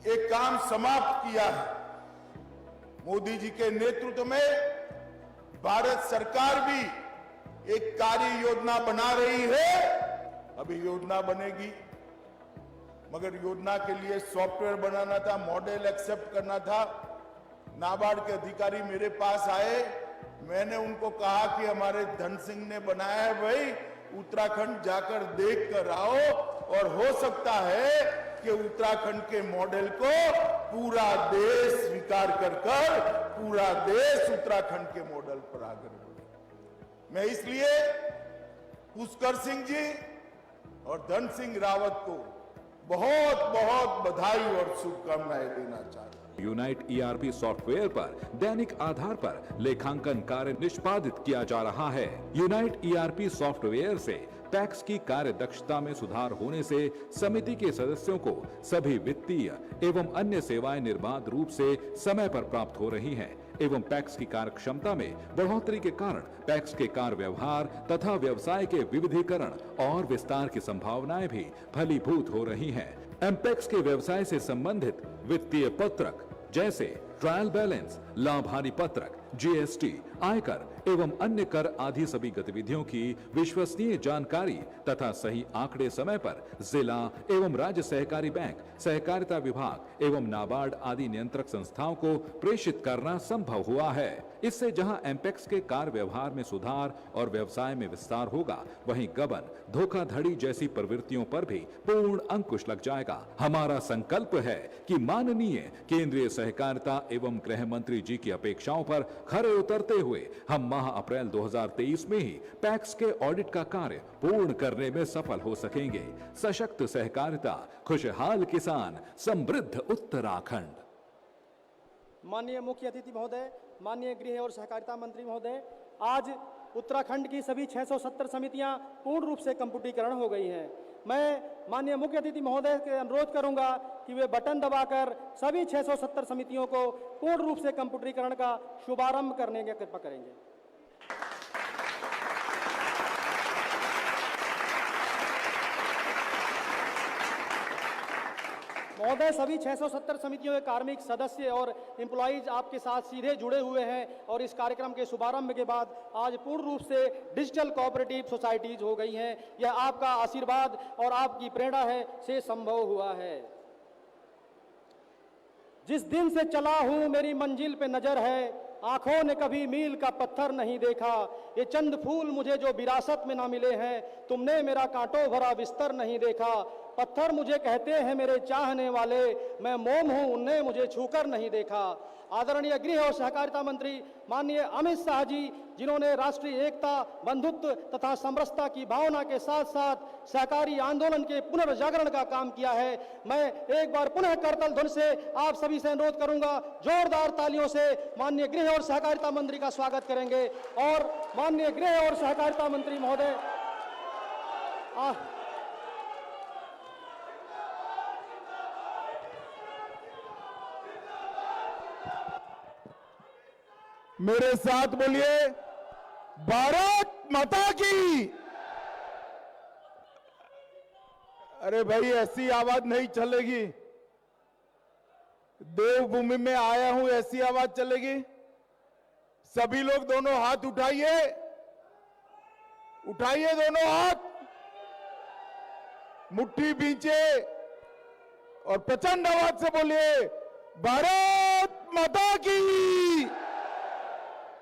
एक काम समाप्त किया है। मोदी जी के नेतृत्व में भारत सरकार भी एक कार्य योजना बना रही है। अभी योजना बनेगी, मगर योजना के लिए सॉफ्टवेयर बनाना था, मॉडल एक्सेप्ट करना था। नाबार्ड के अधिकारी मेरे पास आए, मैंने उनको कहा कि हमारे धन सिंह ने बनाया है, भाई उत्तराखंड जाकर देख कर आओ, और हो सकता है कि उत्तराखंड के मॉडल को पूरा देश स्वीकार कर पूरा देश उत्तराखंड के मॉडल पर आगे बढ़े। मैं इसलिए पुष्कर सिंह जी और धन सिंह रावत को बहुत बहुत बधाई और शुभकामनाएं देना चाहता हूं। यूनाइट ईआरपी सॉफ्टवेयर पर दैनिक आधार पर लेखांकन कार्य निष्पादित किया जा रहा है। यूनाइट ईआरपी सॉफ्टवेयर से टैक्स की कार्य दक्षता में सुधार होने से समिति के सदस्यों को सभी वित्तीय एवं अन्य सेवाएं निर्बाध रूप से समय पर प्राप्त हो रही हैं एवं पैक्स की कार्य क्षमता में बढ़ोतरी के कारण पैक्स के कार्य व्यवहार तथा व्यवसाय के विविधीकरण और विस्तार की संभावनाएं भी फलीभूत हो रही हैं। एमपेक्स के व्यवसाय से संबंधित वित्तीय पत्रक जैसे ट्रायल बैलेंस, लाभारी पत्रक, जीएसटी, आयकर एवं अन्य कर आदि सभी गतिविधियों की विश्वसनीय जानकारी तथा सही आंकड़े समय पर जिला एवं राज्य सहकारी बैंक, सहकारिता विभाग एवं नाबार्ड आदि नियंत्रक संस्थाओं को प्रेषित करना संभव हुआ है। इससे जहां एमपेक्स के कार्य व्यवहार में सुधार और व्यवसाय में विस्तार होगा, वहीं गबन, धोखाधड़ी जैसी प्रवृत्तियों पर भी पूर्ण अंकुश लग जाएगा। हमारा संकल्प है कि माननीय केंद्रीय सहकारिता एवं गृह मंत्री जी की अपेक्षाओं पर खरे उतरते हुए हम माह अप्रैल 2023 में ही पैक्स के ऑडिट का कार्य पूर्ण करने में सफल हो सकेंगे। सशक्त सहकारिता, खुशहाल किसान, समृद्ध उत्तराखंड। माननीय मुख्य अतिथि महोदय, माननीय गृह और सहकारिता मंत्री महोदय, आज उत्तराखंड की सभी 670 समितियां पूर्ण रूप से कंप्यूटरीकरण हो गई हैं। मैं माननीय मुख्य अतिथि महोदय के अनुरोध करूंगा कि वे बटन दबाकर सभी 670 समितियों को पूर्ण रूप से कंप्यूटरीकरण का शुभारंभ करने की कृपा करेंगे। महोदय, सभी 670 समितियों के कार्मिक सदस्य और एम्प्लॉइज आपके साथ सीधे जुड़े हुए हैं और इस कार्यक्रम के शुभारंभ के बाद आज पूर्ण रूप से डिजिटल कोऑपरेटिव सोसाइटीज हो गई हैं। यह आपका आशीर्वाद और आपकी प्रेरणा है से संभव हुआ है। जिस दिन से चला हूं मेरी मंजिल पे नजर है, आंखों ने कभी मील का पत्थर नहीं देखा। ये चंद फूल मुझे जो विरासत में ना मिले हैं, तुमने मेरा कांटों भरा बिस्तर नहीं देखा। पत्थर मुझे कहते हैं मेरे चाहने वाले, मैं मोम हूं उनने मुझे छूकर नहीं देखा। आदरणीय गृह और सहकारिता मंत्री माननीय अमित शाह जी, जिन्होंने राष्ट्रीय एकता, बंधुत्व तथा समरसता की भावना के साथ साथ सहकारी आंदोलन के पुनर्जागरण का काम किया है, मैं एक बार पुनः करतल ध्वनि से आप सभी से अनुरोध करूंगा, जोरदार तालियों से माननीय गृह और सहकारिता मंत्री का स्वागत करेंगे। और माननीय गृह और सहकारिता मंत्री महोदय, मेरे साथ बोलिए, भारत माता की। अरे भाई, ऐसी आवाज नहीं चलेगी। देवभूमि में आया हूं, ऐसी आवाज चलेगी? सभी लोग दोनों हाथ उठाइए, उठाइए दोनों हाथ, मुट्ठी बींचे और प्रचंड आवाज से बोलिए, भारत माता की,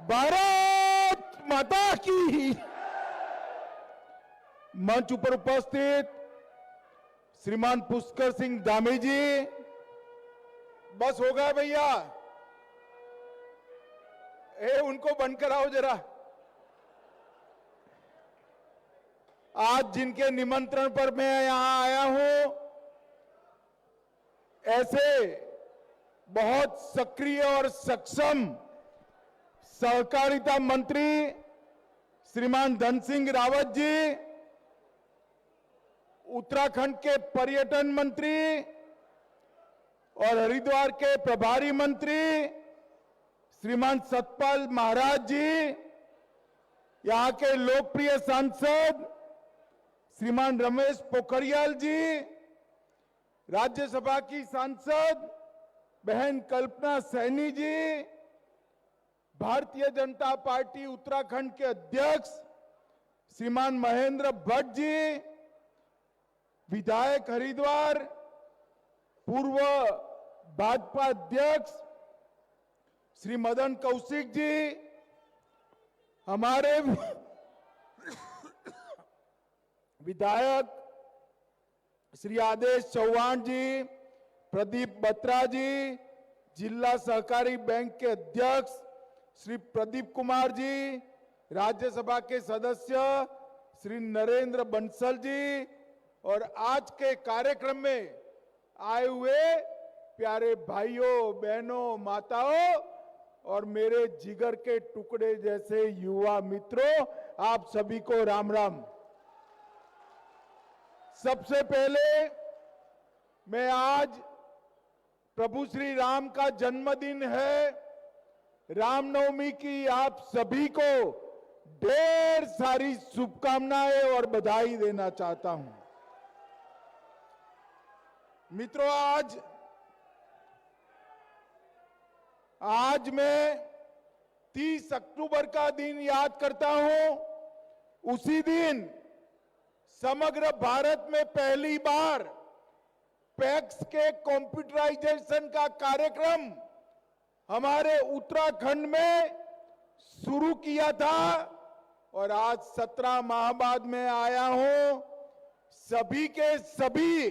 भारत माता की। मंच पर उपस्थित श्रीमान पुष्कर सिंह धामी जी, बस हो गया भैया, उनको बंद कराओ जरा। आज जिनके निमंत्रण पर मैं यहां आया हूं, ऐसे बहुत सक्रिय और सक्षम सहकारिता मंत्री श्रीमान धन सिंह रावत जी, उत्तराखंड के पर्यटन मंत्री और हरिद्वार के प्रभारी मंत्री श्रीमान सतपाल महाराज जी, यहां के लोकप्रिय सांसद श्रीमान रमेश पोखरियाल जी, राज्यसभा की सांसद बहन कल्पना सैनी जी, भारतीय जनता पार्टी उत्तराखंड के अध्यक्ष श्रीमान महेंद्र भट्ट जी, विधायक हरिद्वार, पूर्व भाजपा अध्यक्ष श्री मदन कौशिक जी, हमारे विधायक श्री आदेश चौहान जी, प्रदीप बत्रा जी, जिला सहकारी बैंक के अध्यक्ष श्री प्रदीप कुमार जी, राज्यसभा के सदस्य श्री नरेंद्र बंसल जी और आज के कार्यक्रम में आए हुए प्यारे भाइयों, बहनों, माताओं और मेरे जिगर के टुकड़े जैसे युवा मित्रों, आप सभी को राम राम। सबसे पहले मैं आज प्रभु श्री राम का जन्मदिन है, रामनवमी की आप सभी को ढेर सारी शुभकामनाएं और बधाई देना चाहता हूं। मित्रों, आज मैं 30 अक्टूबर का दिन याद करता हूं। उसी दिन समग्र भारत में पहली बार पैक्स के कंप्यूटराइजेशन का कार्यक्रम हमारे उत्तराखंड में शुरू किया था और आज 17 माह बाद में आया हूं। सभी के सभी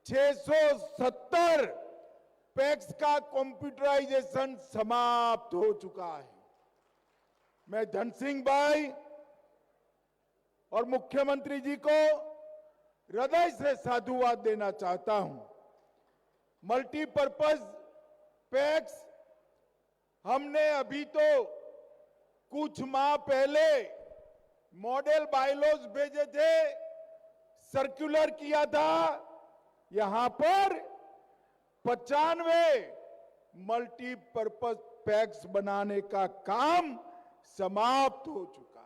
670 पैक्स का कंप्यूटराइजेशन समाप्त हो चुका है। मैं धन सिंह भाई और मुख्यमंत्री जी को हृदय से साधुवाद देना चाहता हूं। मल्टीपर्पज पैक्स हमने अभी तो कुछ माह पहले मॉडल बायलॉज भेजे थे, सर्कुलर किया था। यहां पर 95 मल्टीपर्पज पैक्स बनाने का काम समाप्त हो चुका है।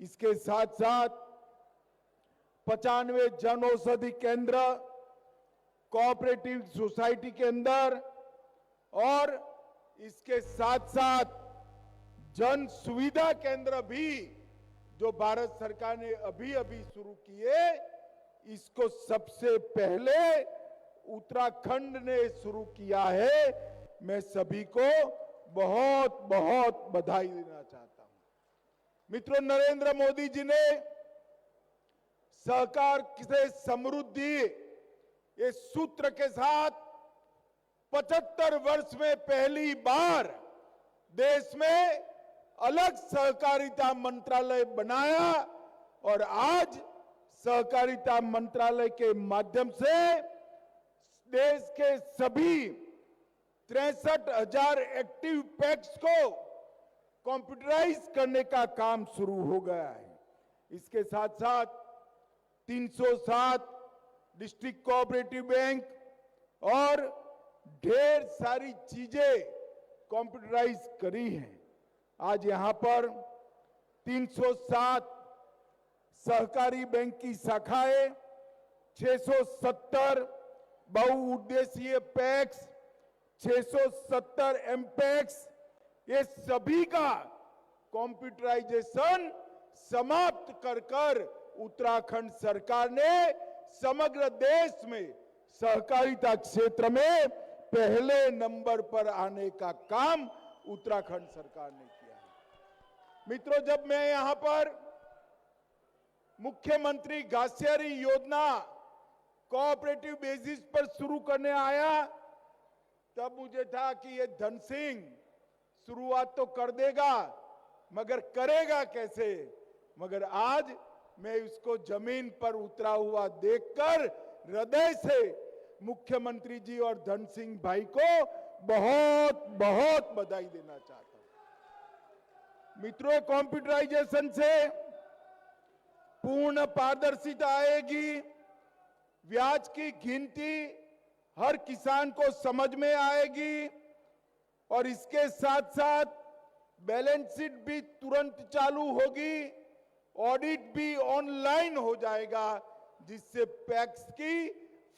इसके साथ साथ 95 जन औषधि केंद्र कोऑपरेटिव सोसाइटी के अंदर और इसके साथ साथ जन सुविधा केंद्र भी जो भारत सरकार ने अभी अभी शुरू किए, इसको सबसे पहले उत्तराखंड ने शुरू किया है। मैं सभी को बहुत बहुत बधाई देना चाहता हूं। मित्रों, नरेंद्र मोदी जी ने सहकार से समृद्धि ये सूत्र के साथ 75 वर्ष में पहली बार देश में अलग सहकारिता मंत्रालय बनाया और आज सहकारिता मंत्रालय के माध्यम से देश के सभी 63,000 एक्टिव पैक्स को कंप्यूटराइज करने का काम शुरू हो गया है। इसके साथ साथ 307 डिस्ट्रिक्ट कोऑपरेटिव बैंक और ढेर सारी चीजें कंप्यूटराइज करी हैं। आज यहां पर 307 सहकारी बैंक की शाखाएं, 670 बहुउद्देशीय पैक्स, 670 एमपैक्स, ये सभी का कंप्यूटराइजेशन समाप्त कर उत्तराखंड सरकार ने समग्र देश में सहकारिता क्षेत्र में पहले नंबर पर आने का काम उत्तराखंड सरकार ने किया है। मित्रों, जब मैं यहां पर मुख्यमंत्री घासियारी योजना कोऑपरेटिव बेसिस पर शुरू करने आया, तब मुझे था कि ये धन सिंह शुरुआत तो कर देगा मगर करेगा कैसे। मगर आज मैं उसको जमीन पर उतरा हुआ देखकर हृदय से मुख्यमंत्री जी और धन सिंह भाई को बहुत बहुत बधाई देना चाहता हूं। मित्रों, कंप्यूटराइजेशन से पूर्ण पारदर्शिता आएगी, ब्याज की गिनती हर किसान को समझ में आएगी और इसके साथ साथ बैलेंस शीट भी तुरंत चालू होगी, ऑडिट भी ऑनलाइन हो जाएगा, जिससे पैक्स की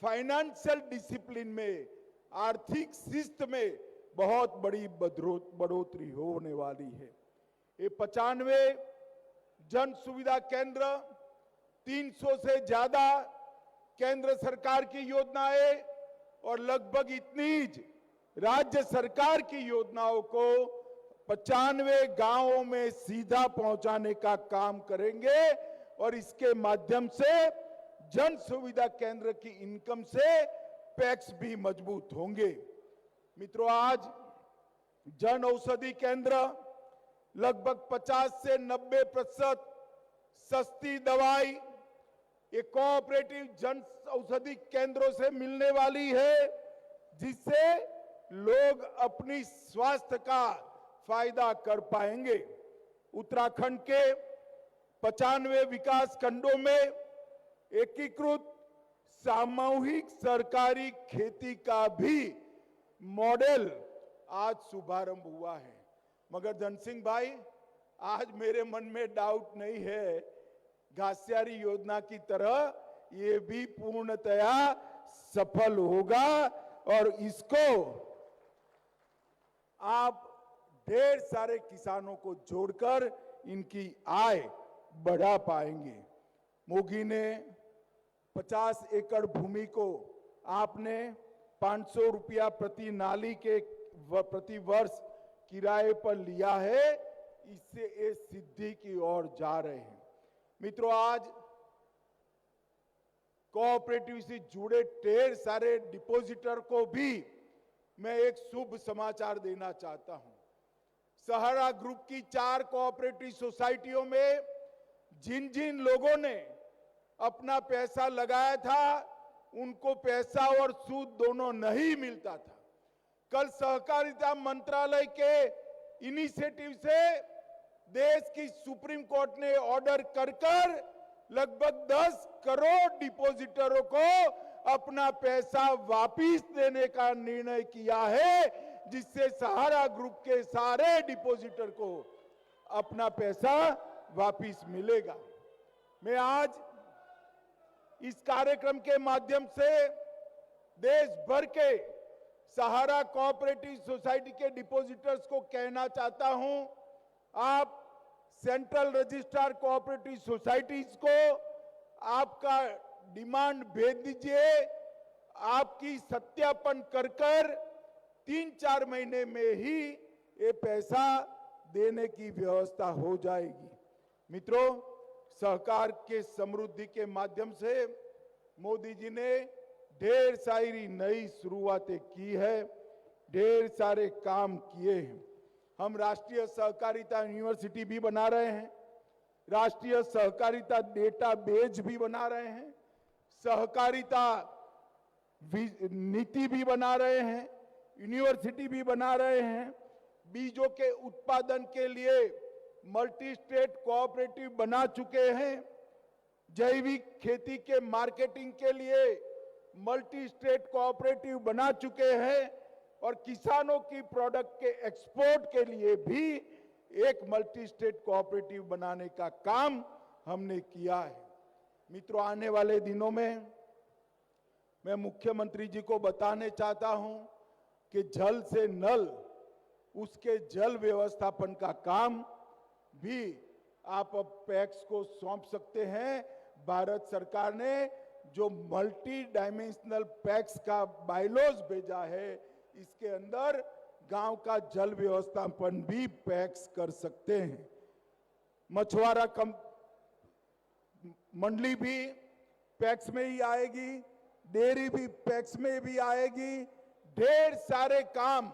फाइनेंशियल डिसिप्लिन में, आर्थिक शिस्त में बहुत बड़ी बढ़ोतरी होने वाली है। ये 95 जन सुविधा केंद्र, 300 से ज्यादा केंद्र सरकार की योजनाएं और लगभग इतनी राज्य सरकार की योजनाओं को 95 गांवों में सीधा पहुंचाने का काम करेंगे और इसके माध्यम से जन सुविधा केंद्र की इनकम से पैक्स भी मजबूत होंगे। मित्रों, आज जन औषधि केंद्र लगभग 50 से 90% सस्ती दवाई ये कोऑपरेटिव जन औषधि केंद्रों से मिलने वाली है, जिससे लोग अपनी स्वास्थ्य का फायदा कर पाएंगे। उत्तराखंड के 95 विकास खंडों में एकीकृत सामूहिक सरकारी खेती का भी मॉडल आज शुभारंभ हुआ है। मगर धनसिंह भाई, आज मेरे मन में डाउट नहीं है, घासियारी योजना की तरह ये भी पूर्णतया सफल होगा और इसको आप ढेर सारे किसानों को जोड़कर इनकी आय बढ़ा पाएंगे। मोगी ने 50 एकड़ भूमि को आपने 500 रुपया प्रति नाली के प्रति वर्ष किराए पर लिया है, इससे ये सिद्धि की ओर जा रहे हैं। मित्रों, आज कोऑपरेटिव से जुड़े ढेर सारे डिपॉजिटर को भी मैं एक शुभ समाचार देना चाहता हूं। सहारा ग्रुप की 4 कोऑपरेटिव सोसाइटियों में जिन जिन लोगों ने अपना पैसा लगाया था, उनको पैसा और सूद दोनों नहीं मिलता था। कल सहकारिता मंत्रालय के इनिशिएटिव से देश की सुप्रीम कोर्ट ने ऑर्डर कर लगभग 10 करोड़ डिपॉजिटरों को अपना पैसा वापस देने का निर्णय किया है, जिससे सहारा ग्रुप के सारे डिपॉजिटर को अपना पैसा वापस मिलेगा। मैं आज इस कार्यक्रम के माध्यम से देश भर के सहारा कोऑपरेटिव सोसाइटी के डिपॉजिटर्स को कहना चाहता हूं, आप सेंट्रल रजिस्ट्रार कोऑपरेटिव सोसाइटीज को आपका डिमांड भेज दीजिए। आपकी सत्यापन कर 3-4 महीने में ही ये पैसा देने की व्यवस्था हो जाएगी। मित्रों, सहकार के समृद्धि के माध्यम से मोदी जी ने ढेर सारी नई शुरुआतें की है, ढेर सारे काम किए हैं। हम राष्ट्रीय सहकारिता यूनिवर्सिटी भी बना रहे हैं, राष्ट्रीय सहकारिता डेटाबेस भी बना रहे हैं, सहकारिता नीति भी बना रहे हैं, यूनिवर्सिटी भी बना रहे हैं, बीजों के उत्पादन के लिए मल्टी स्टेट कोऑपरेटिव बना चुके हैं, जैविक खेती के मार्केटिंग के लिए मल्टी स्टेट कोऑपरेटिव बना चुके हैं और किसानों की प्रोडक्ट के एक्सपोर्ट के लिए भी एक मल्टी स्टेट कोऑपरेटिव बनाने का काम हमने किया है। मित्रों, आने वाले दिनों में मैं मुख्यमंत्री जी को बताने चाहता हूं कि जल से नल, उसके जल व्यवस्थापन का काम भी आप अब पैक्स को सौंप सकते हैं। भारत सरकार ने जो मल्टी डायमेंशनल पैक्स का बायलॉज भेजा है, इसके अंदर गांव का जल व्यवस्थापन भी पैक्स कर सकते हैं। मछुआरा मंडली भी पैक्स में ही आएगी, डेयरी भी पैक्स में भी आएगी। ढेर सारे काम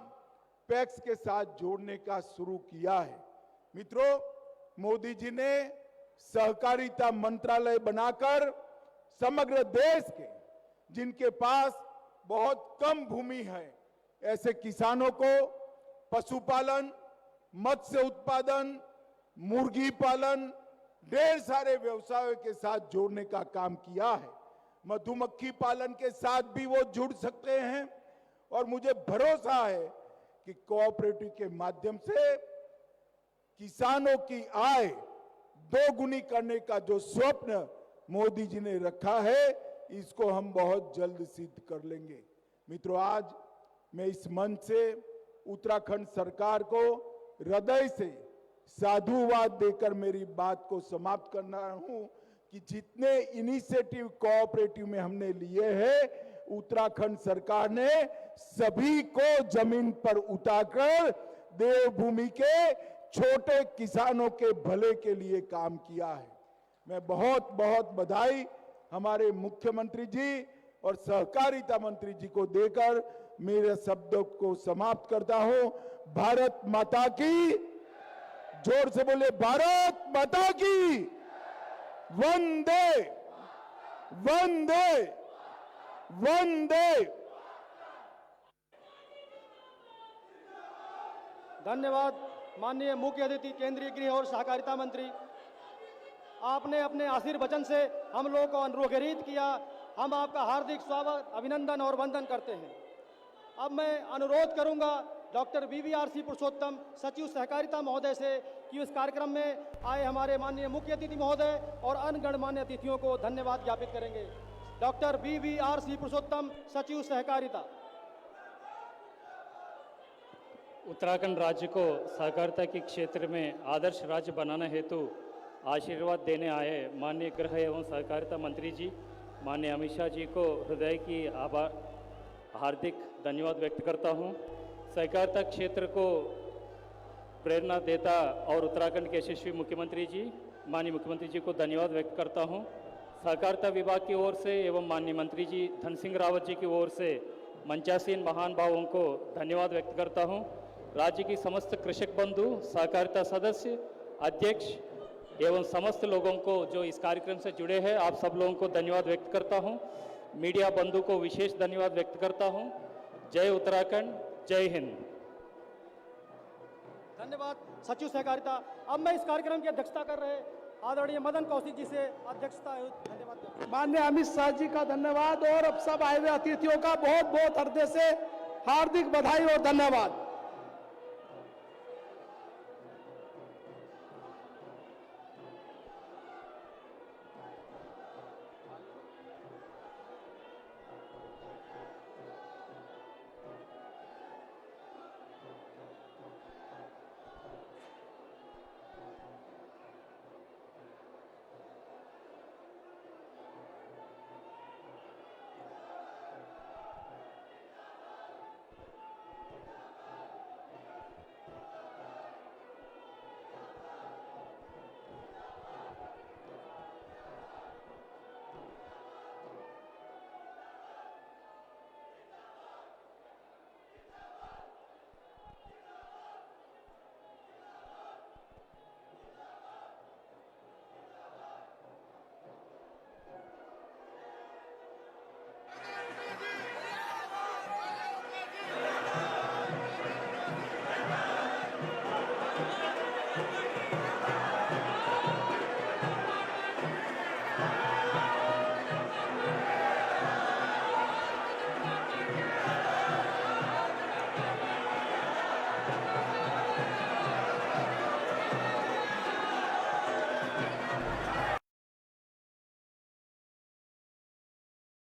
पैक्स के साथ जोड़ने का शुरू किया है। मित्रों, मोदी जी ने सहकारिता मंत्रालय बनाकर समग्र देश के जिनके पास बहुत कम भूमि है, ऐसे किसानों को पशुपालन, मत्स्य उत्पादन, मुर्गी पालन, ढेर सारे व्यवसायों के साथ जोड़ने का काम किया है। मधुमक्खी पालन के साथ भी वो जुड़ सकते हैं और मुझे भरोसा है कि कोऑपरेटिव के माध्यम से किसानों की आय दोगुनी करने का जो स्वप्न मोदी जी ने रखा है, इसको हम बहुत जल्द सिद्ध कर लेंगे। मित्रों, आज मैं इस मंच से उत्तराखंड सरकार को हृदय से साधुवाद देकर मेरी बात को समाप्त करना हूं कि जितने इनिशिएटिव कोऑपरेटिव में हमने लिए हैं, उत्तराखंड सरकार ने सभी को जमीन पर उतारकर देवभूमि के छोटे किसानों के भले के लिए काम किया है। मैं बहुत बहुत बधाई हमारे मुख्यमंत्री जी और सहकारिता मंत्री जी को देकर मेरे शब्दों को समाप्त करता हूं। भारत माता की, जोर से बोले, भारत माता की, वंदे वंदे वंदे। धन्यवाद माननीय मुख्य अतिथि केंद्रीय गृह और सहकारिता मंत्री, आपने अपने आशीर्वचन से हम लोगों को अनुग्रहित किया। हम आपका हार्दिक स्वागत, अभिनंदन और वंदन करते हैं। अब मैं अनुरोध करूंगा डॉक्टर VVRC पुरुषोत्तम, सचिव सहकारिता महोदय से कि इस कार्यक्रम में आए हमारे माननीय मुख्य अतिथि महोदय और अन्य गणमान्य अतिथियों को धन्यवाद ज्ञापित करेंगे। डॉक्टर VVRC पुरुषोत्तम, सचिव सहकारिता। उत्तराखंड राज्य को सहकारिता के क्षेत्र में आदर्श राज्य बनाने हेतु आशीर्वाद देने आए माननीय गृह एवं सहकारिता मंत्री जी, माननीय अमित शाह जी को हृदय की हार्दिक धन्यवाद व्यक्त करता हूं। सहकारिता क्षेत्र को प्रेरणा देता और उत्तराखंड के यशस्वी मुख्यमंत्री जी, माननीय मुख्यमंत्री जी को धन्यवाद व्यक्त करता हूं। सहकारिता विभाग की ओर से एवं माननीय मंत्री जी धन सिंह रावत जी की ओर से मंचासीन महान भावों को धन्यवाद व्यक्त करता हूं। राज्य की समस्त कृषक बंधु, सहकारिता सदस्य, अध्यक्ष एवं समस्त लोगों को जो इस कार्यक्रम से जुड़े हैं, आप सब लोगों को धन्यवाद व्यक्त करता हूं। मीडिया बंधु को विशेष धन्यवाद व्यक्त करता हूं। जय उत्तराखंड, जय हिंद। धन्यवाद सचिव सहकारिता। अब मैं इस कार्यक्रम की अध्यक्षता कर रहे आदरणीय मदन कौशिक जी से अध्यक्षता। धन्यवाद। माननीय अमित शाह जी का धन्यवाद और अब सब आए हुए अतिथियों का बहुत बहुत हृदय से हार्दिक बधाई और धन्यवाद।